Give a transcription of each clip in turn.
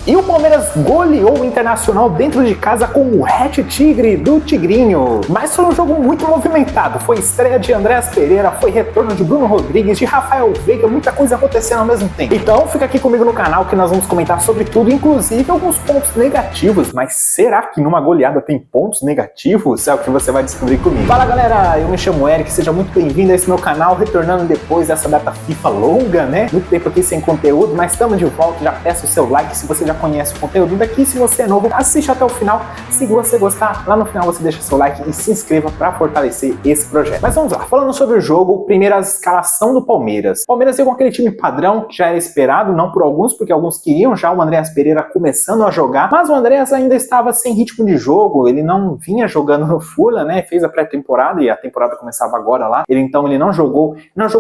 E o Palmeiras goleou o Internacional dentro de casa com o hat tigre do Tigrinho. Mas foi um jogo muito movimentado. Foi estreia de Andréas Pereira, foi retorno de Bruno Rodrigues, de Rafael Veiga, muita coisa acontecendo ao mesmo tempo. Então fica aqui comigo no canal que nós vamos comentar sobre tudo, inclusive alguns pontos negativos. Mas será que numa goleada tem pontos negativos? É o que você vai descobrir comigo. Fala galera, eu me chamo Eric, seja muito bem-vindo a esse meu canal, retornando depois dessa data FIFA longa, né? Muito tempo aqui sem conteúdo, mas estamos de volta. Já peço o seu like se você já conhece o conteúdo daqui. Se você é novo, assiste até o final. Se você gostar, lá no final você deixa seu like e se inscreva para fortalecer esse projeto. Mas vamos lá, falando sobre o jogo, primeira escalação do Palmeiras. O Palmeiras veio com aquele time padrão que já era esperado, não por alguns, porque alguns queriam já o Andréas Pereira começando a jogar, mas o Andréas ainda estava sem ritmo de jogo, ele não vinha jogando no Fula, né? Fez a pré-temporada e a temporada começava agora lá. Ele não jogou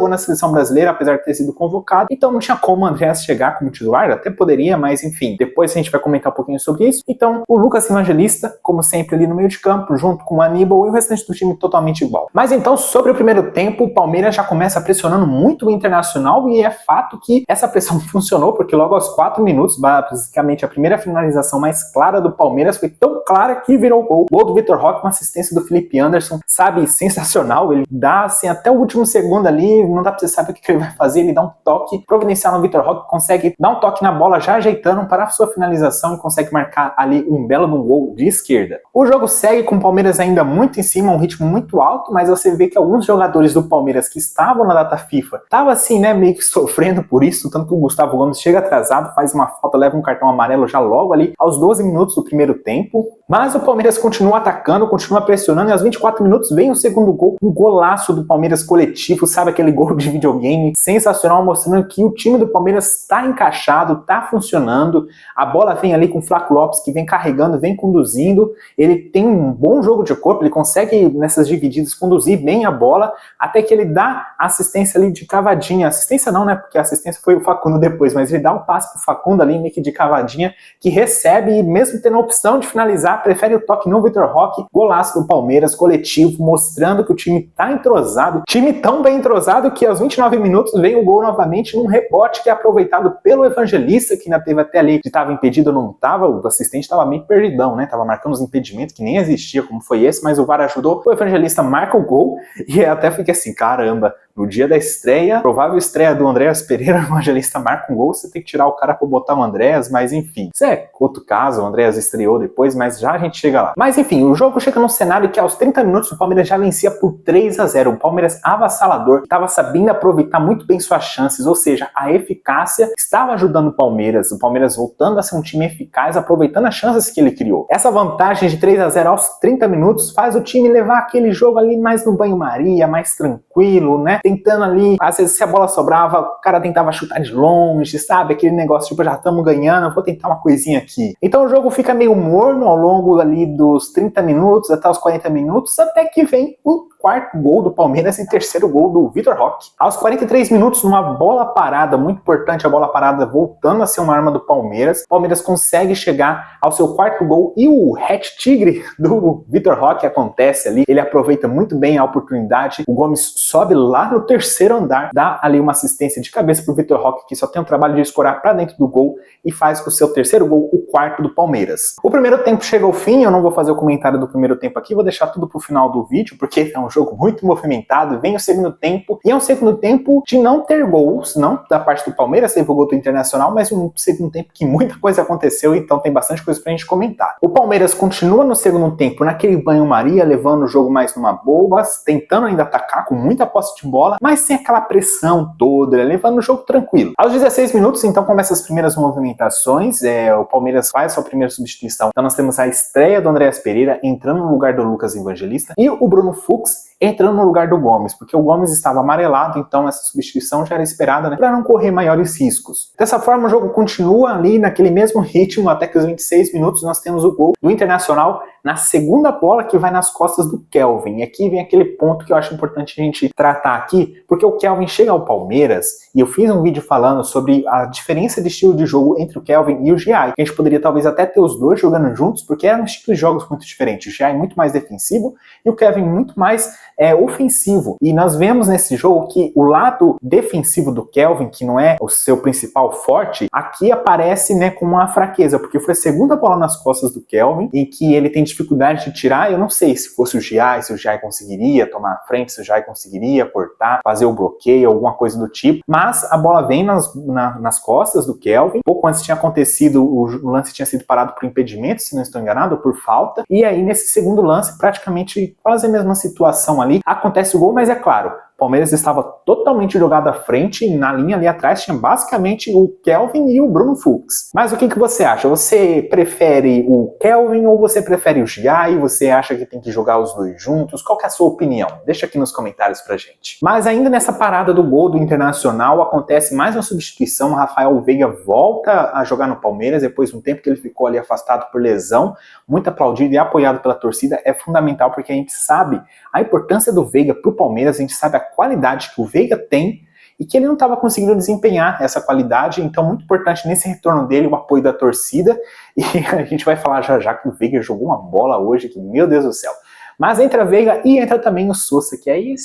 na seleção brasileira, apesar de ter sido convocado, então não tinha como o Andréas chegar como titular, até poderia, mas enfim, depois a gente vai comentar um pouquinho sobre isso. Então, o Lucas Evangelista, como sempre, ali no meio de campo, junto com o Aníbal e o restante do time totalmente igual. Mas então, sobre o primeiro tempo, o Palmeiras já começa pressionando muito o Internacional e é fato que essa pressão funcionou, porque logo aos 4 minutos, basicamente a primeira finalização mais clara do Palmeiras foi tão clara que virou gol. Gol do Vitor Roque com assistência do Felipe Anderson, sabe, sensacional. Ele dá assim até o último segundo ali, não dá pra você saber o que ele vai fazer, ele dá um toque providencial no Vitor Roque, consegue dar um toque na bola já ajeitando para a sua finalização e consegue marcar ali um belo gol de esquerda. O jogo segue com o Palmeiras ainda muito em cima, um ritmo muito alto, mas você vê que alguns jogadores do Palmeiras que estavam na data FIFA estavam assim, né, meio que sofrendo por isso, tanto que o Gustavo Gomes chega atrasado, faz uma falta, leva um cartão amarelo já logo ali aos 12 minutos do primeiro tempo, mas o Palmeiras continua atacando, continua pressionando e aos 24 minutos vem o segundo gol, um golaço do Palmeiras coletivo, sabe, aquele gol de videogame sensacional, mostrando que o time do Palmeiras está encaixado, está funcionando, a bola vem ali com o Flaco Lopes que vem carregando, vem conduzindo, ele tem um bom jogo de corpo, ele consegue nessas divididas conduzir bem a bola, até que ele dá assistência ali de cavadinha, assistência não, né, porque a assistência foi o Facundo depois, mas ele dá um passe pro Facundo ali meio que de cavadinha, que recebe e mesmo tendo a opção de finalizar, prefere o toque no Vitor Roque, golaço do Palmeiras, coletivo, mostrando que o time tá entrosado, time tão bem entrosado que aos 29 minutos vem o gol novamente num rebote que é aproveitado pelo Evangelista, que ainda teve até ali, que estava impedido ou não estava, o assistente estava meio perdidão, né, tava marcando os impedimentos que nem existia como foi esse, mas o VAR ajudou, o Evangelista marca o gol e até fica assim, caramba, no dia da estreia, provável estreia do Andréas Pereira, o Evangelista marca um gol, você tem que tirar o cara para botar o Andréas, mas enfim, isso é outro caso, o Andréas estreou depois, mas já a gente chega lá. Mas enfim, o jogo chega num cenário que aos 30 minutos o Palmeiras já vencia por 3-0, o Palmeiras avassalador, estava sabendo aproveitar muito bem suas chances, ou seja, a eficácia estava ajudando o Palmeiras voltando a ser um time eficaz, aproveitando as chances que ele criou. Essa vantagem de 3-0 aos 30 minutos faz o time levar aquele jogo ali mais no banho-maria, mais tranquilo, né? Tentando ali, às vezes se a bola sobrava, o cara tentava chutar de longe, sabe? Aquele negócio, tipo, já estamos ganhando, vou tentar uma coisinha aqui. Então o jogo fica meio morno ao longo ali dos 30 minutos até os 40 minutos, até que vem o quarto gol do Palmeiras e terceiro gol do Vitor Roque. Aos 43 minutos, numa bola parada, muito importante a bola parada, voltando a ser uma arma do Palmeiras, o Palmeiras consegue chegar ao seu quarto gol e o hat tigre do Vitor Roque acontece ali, ele aproveita muito bem a oportunidade, o Gomes sobe lá no terceiro andar, dá ali uma assistência de cabeça pro Vitor Roque, que só tem o trabalho de escorar para dentro do gol e faz o seu terceiro gol, o quarto do Palmeiras. O primeiro tempo chega ao fim, eu não vou fazer o comentário do primeiro tempo aqui, vou deixar tudo pro final do vídeo, porque é um jogo muito movimentado, vem o segundo tempo, e é um segundo tempo de não ter gols, não da parte do Palmeiras, teve o gol do Internacional, mas um segundo tempo que muita coisa aconteceu, então tem bastante coisa pra gente comentar. O Palmeiras continua no segundo tempo naquele banho-maria, levando o jogo mais numa boa, tentando ainda atacar com muita posse de bola, mas sem aquela pressão toda, levando o jogo tranquilo. Aos 16 minutos, então, começam as primeiras movimentações, o Palmeiras faz a sua primeira substituição, então nós temos a estreia do Andréas Pereira entrando no lugar do Lucas Evangelista, e o Bruno Fux entrando no lugar do Gomes, porque o Gomes estava amarelado, então essa substituição já era esperada, né, para não correr maiores riscos. Dessa forma, o jogo continua ali naquele mesmo ritmo, até que os 26 minutos nós temos o gol do Internacional na segunda bola que vai nas costas do Kelvin. E aqui vem aquele ponto que eu acho importante a gente tratar aqui, porque o Kelvin chega ao Palmeiras, e eu fiz um vídeo falando sobre a diferença de estilo de jogo entre o Kelvin e o Giai. A gente poderia talvez até ter os dois jogando juntos, porque eram estilos de jogos muito diferentes. O Giai muito mais defensivo e o Kelvin muito mais ofensivo. E nós vemos nesse jogo que o lado defensivo do Kelvin, que não é o seu principal forte, aqui aparece, né, como uma fraqueza, porque foi a segunda bola nas costas do Kelvin, em que ele tem dificuldade de tirar. Eu não sei se fosse o Giai, se o Giai conseguiria tomar a frente, se o Giai conseguiria cortar, fazer o bloqueio, alguma coisa do tipo, mas a bola vem nas costas do Kelvin. Pouco antes tinha acontecido, o lance tinha sido parado por impedimento, se não estou enganado, ou por falta, e aí nesse segundo lance, praticamente quase a mesma situação ali, acontece o gol, mas é claro, o Palmeiras estava totalmente jogado à frente, e na linha ali atrás tinha basicamente o Kelvin e o Bruno Fux. Mas o que você acha? Você prefere o Kelvin ou você prefere o Giai? Você acha que tem que jogar os dois juntos? Qual que é a sua opinião? Deixa aqui nos comentários pra gente. Mas ainda nessa parada do gol do Internacional, acontece mais uma substituição. O Rafael Veiga volta a jogar no Palmeiras, depois de um tempo que ele ficou ali afastado por lesão, muito aplaudido e apoiado pela torcida. É fundamental porque a gente sabe a importância do Veiga pro Palmeiras, a gente sabe a qualidade que o Veiga tem e que ele não estava conseguindo desempenhar essa qualidade, então muito importante nesse retorno dele o apoio da torcida, e a gente vai falar já que o Veiga jogou uma bola hoje, que meu Deus do céu. Mas entra Veiga e entra também o Sousa, que aí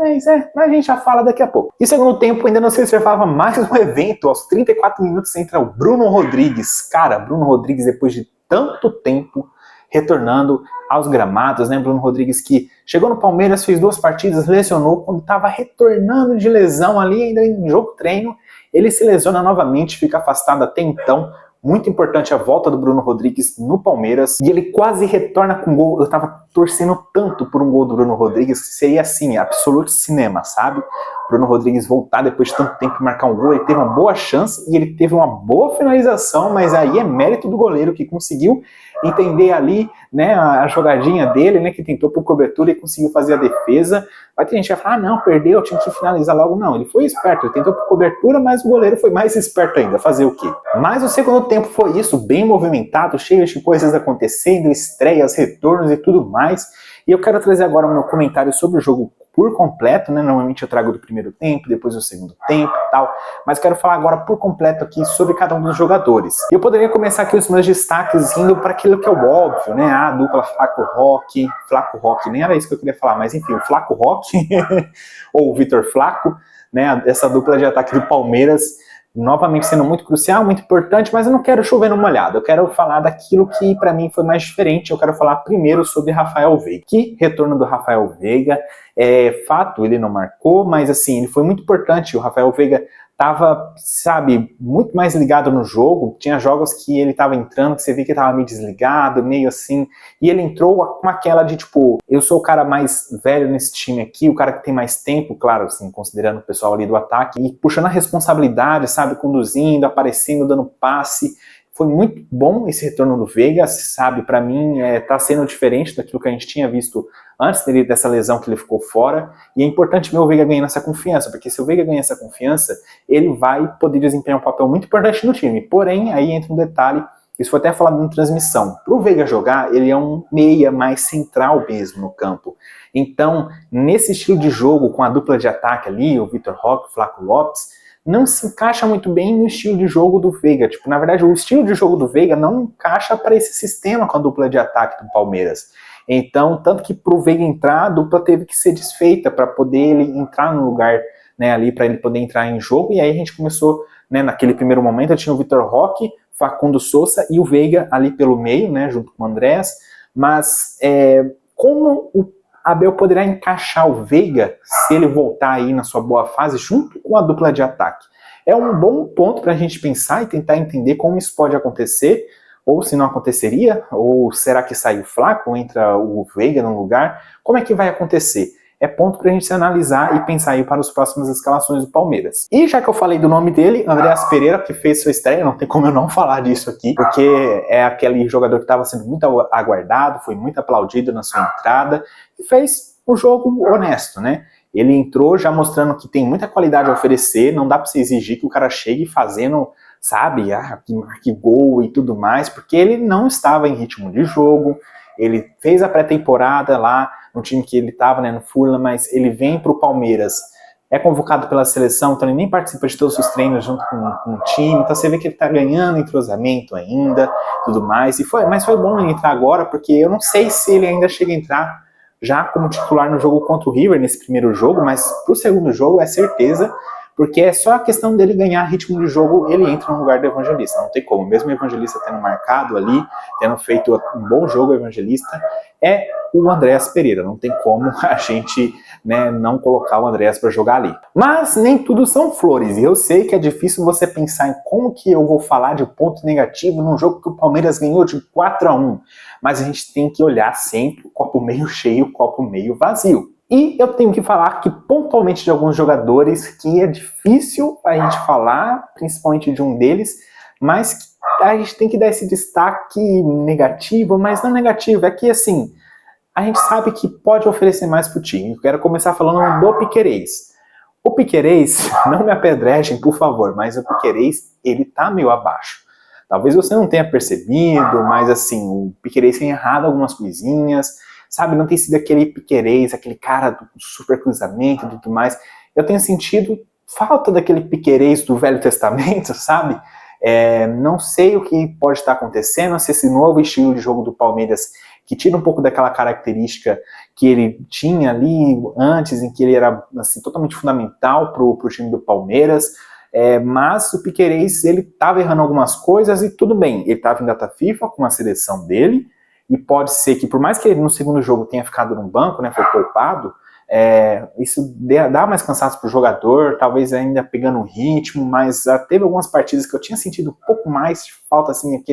mas a gente já fala daqui a pouco. E segundo tempo ainda não se observava mais um evento, aos 34 minutos entra o Bruno Rodrigues. Cara, Bruno Rodrigues depois de tanto tempo retornando aos gramados, né? Bruno Rodrigues que chegou no Palmeiras, fez 2 partidas, lesionou, quando estava retornando de lesão ali, ainda em jogo treino, ele se lesiona novamente, fica afastado até então. Muito importante a volta do Bruno Rodrigues no Palmeiras, e ele quase retorna com gol. Eu tava torcendo tanto por um gol do Bruno Rodrigues, que seria assim, absoluto cinema, sabe? Bruno Rodrigues voltar depois de tanto tempo e marcar um gol, ele teve uma boa chance e ele teve uma boa finalização, mas aí é mérito do goleiro que conseguiu entender ali, né, a jogadinha dele, né, que tentou por cobertura e conseguiu fazer a defesa. Vai ter gente que vai falar, não, perdeu, tinha que finalizar logo. Não, ele foi esperto, ele tentou por cobertura, mas o goleiro foi mais esperto ainda, fazer o quê? Mas o segundo tempo foi isso, bem movimentado, cheio de coisas acontecendo, estreias, retornos e tudo mais. E eu quero trazer agora o meu comentário sobre o jogo por completo, né? Normalmente eu trago do primeiro tempo, depois do segundo tempo e tal, mas quero falar agora por completo aqui sobre cada um dos jogadores. Eu poderia começar aqui os meus destaques indo para aquilo que é o óbvio, né? A dupla Flaco Roque, nem era isso que eu queria falar, mas enfim, o Flaco Roque ou o Vitor Flaco, né? Essa dupla de ataque do Palmeiras, novamente sendo muito crucial, muito importante, mas eu não quero chover no molhado, eu quero falar daquilo que para mim foi mais diferente. Eu quero falar primeiro sobre Rafael Veiga. Que retorno do Rafael Veiga, fato, ele não marcou, mas assim, ele foi muito importante. O Rafael Veiga tava, sabe, muito mais ligado no jogo. Tinha jogos que ele tava entrando, que você via que ele tava meio desligado, meio assim, e ele entrou com aquela de tipo, eu sou o cara mais velho nesse time aqui, o cara que tem mais tempo, claro, assim, considerando o pessoal ali do ataque, e puxando a responsabilidade, sabe, conduzindo, aparecendo, dando passe. Foi muito bom esse retorno do Veiga, sabe, para mim tá sendo diferente daquilo que a gente tinha visto antes dessa lesão que ele ficou fora, e é importante ver o Veiga ganhando essa confiança, porque se o Veiga ganhar essa confiança, ele vai poder desempenhar um papel muito importante no time. Porém, aí entra um detalhe, isso foi até falado na transmissão, para o Veiga jogar, ele é um meia mais central mesmo no campo. Então, nesse estilo de jogo, com a dupla de ataque ali, o Vitor Roque, o Flaco Lopes, não se encaixa muito bem no estilo de jogo do Veiga. Tipo, na verdade, o estilo de jogo do Veiga não encaixa para esse sistema com a dupla de ataque do Palmeiras. Então, tanto que para o Veiga entrar, a dupla teve que ser desfeita para poder ele entrar no lugar, né, ali, para ele poder entrar em jogo. E aí a gente começou, né, naquele primeiro momento, eu tinha o Vitor Roque, Facundo Sousa e o Veiga ali pelo meio, né, junto com o Andrés. Mas como o Abel poderá encaixar o Veiga se ele voltar aí na sua boa fase junto com a dupla de ataque? É um bom ponto para a gente pensar e tentar entender como isso pode acontecer, ou se não aconteceria, ou será que sai o Flaco, entra o Veiga no lugar? Como é que vai acontecer? É ponto para a gente se analisar e pensar aí para as próximas escalações do Palmeiras. E já que eu falei do nome dele, Andreas Pereira, que fez sua estreia, não tem como eu não falar disso aqui, porque é aquele jogador que estava sendo muito aguardado, foi muito aplaudido na sua entrada, e fez um jogo honesto, né? Ele entrou já mostrando que tem muita qualidade a oferecer, não dá para você exigir que o cara chegue fazendo, sabe, que gol e tudo mais, porque ele não estava em ritmo de jogo. Ele fez a pré-temporada lá no time que ele estava, né, no Fulham, mas ele vem para o Palmeiras, é convocado pela seleção, então ele nem participa de todos os treinos junto com o time, então você vê que ele está ganhando entrosamento ainda, tudo mais, mas foi bom ele entrar agora, porque eu não sei se ele ainda chega a entrar já como titular no jogo contra o River, nesse primeiro jogo, mas pro segundo jogo é certeza, porque é só a questão dele ganhar ritmo de jogo, ele entra no lugar do Evangelista, não tem como. Mesmo o Evangelista tendo marcado ali, tendo feito um bom jogo, o Evangelista é o Andréas Pereira, não tem como a gente, né, não colocar o Andréas para jogar ali. Mas nem tudo são flores, e eu sei que é difícil você pensar em como que eu vou falar de ponto negativo num jogo que o Palmeiras ganhou de 4-1, mas a gente tem que olhar sempre o copo meio cheio, o copo meio vazio. E eu tenho que falar que pontualmente de alguns jogadores que é difícil a gente falar, principalmente de um deles, mas a gente tem que dar esse destaque negativo, mas não negativo, é que assim, a gente sabe que pode oferecer mais pro time. Eu quero começar falando do Piquerez. O Piquerez, não me apedrejem, por favor, mas o Piquerez, ele tá meio abaixo. Talvez você não tenha percebido, mas assim, o Piquerez tem errado algumas coisinhas, sabe? Não tem sido aquele Piquerez, aquele cara do super cruzamento e tudo mais. Eu tenho sentido falta daquele Piquerez do Velho Testamento, sabe? Não sei o que pode estar acontecendo, se esse novo estilo de jogo do Palmeiras, que tira um pouco daquela característica que ele tinha ali antes, em que ele era assim, totalmente fundamental pro time do Palmeiras, mas o Piquerez, ele estava errando algumas coisas e tudo bem, ele estava em data FIFA com a seleção dele, e pode ser que, por mais que ele no segundo jogo tenha ficado no banco, né, foi poupado, isso dá mais cansaço pro jogador, talvez ainda pegando o ritmo, mas teve algumas partidas que eu tinha sentido um pouco mais de falta, assim,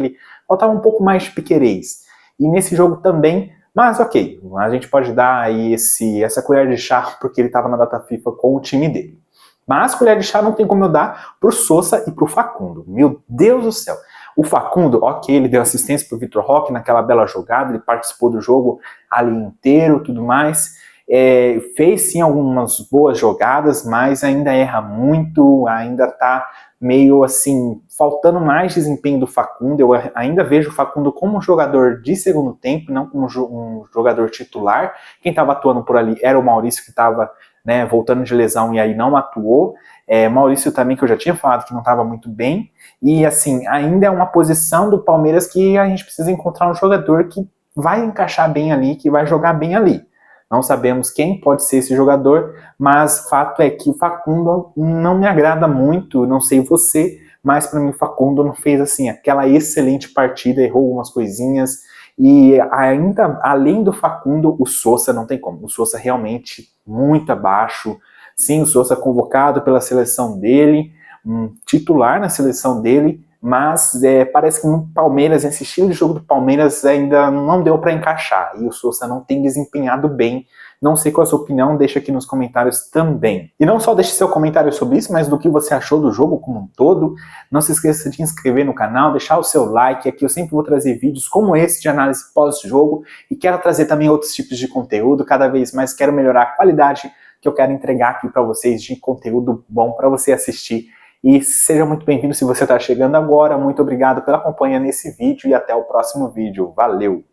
faltava um pouco mais de Piquerez. E nesse jogo também, mas ok, a gente pode dar aí essa colher de chá, porque ele estava na data FIFA com o time dele. Mas colher de chá não tem como eu dar pro Sousa e pro Facundo. Meu Deus do céu. O Facundo, ok, ele deu assistência pro Vitor Roque naquela bela jogada, ele participou do jogo ali inteiro, tudo mais. Fez sim algumas boas jogadas, mas ainda erra muito, ainda tá meio assim, faltando mais desempenho do Facundo. Eu ainda vejo o Facundo como um jogador de segundo tempo, não como um jogador titular. Quem estava atuando por ali era o Maurício, que estava, né, voltando de lesão e aí não atuou. Maurício também, que eu já tinha falado que não estava muito bem. E assim, ainda é uma posição do Palmeiras que a gente precisa encontrar um jogador que vai encaixar bem ali, que vai jogar bem ali. Não sabemos quem pode ser esse jogador, mas fato é que o Facundo não me agrada muito, não sei você, mas para mim o Facundo não fez assim aquela excelente partida, errou algumas coisinhas, e ainda além do Facundo, o Sousa não tem como. O Sousa realmente muito abaixo. Sim, o Sousa convocado pela seleção dele, titular na seleção dele, mas parece que no Palmeiras, esse estilo de jogo do Palmeiras ainda não deu para encaixar, e o Sousa não tem desempenhado bem. Não sei qual é a sua opinião, deixa aqui nos comentários também. E não só deixe seu comentário sobre isso, mas do que você achou do jogo como um todo. Não se esqueça de inscrever no canal, deixar o seu like, aqui eu sempre vou trazer vídeos como esse de análise pós-jogo, e quero trazer também outros tipos de conteúdo, cada vez mais quero melhorar a qualidade que eu quero entregar aqui para vocês de conteúdo bom para você assistir. E seja muito bem-vindo se você está chegando agora. Muito obrigado pela companhia nesse vídeo e até o próximo vídeo. Valeu!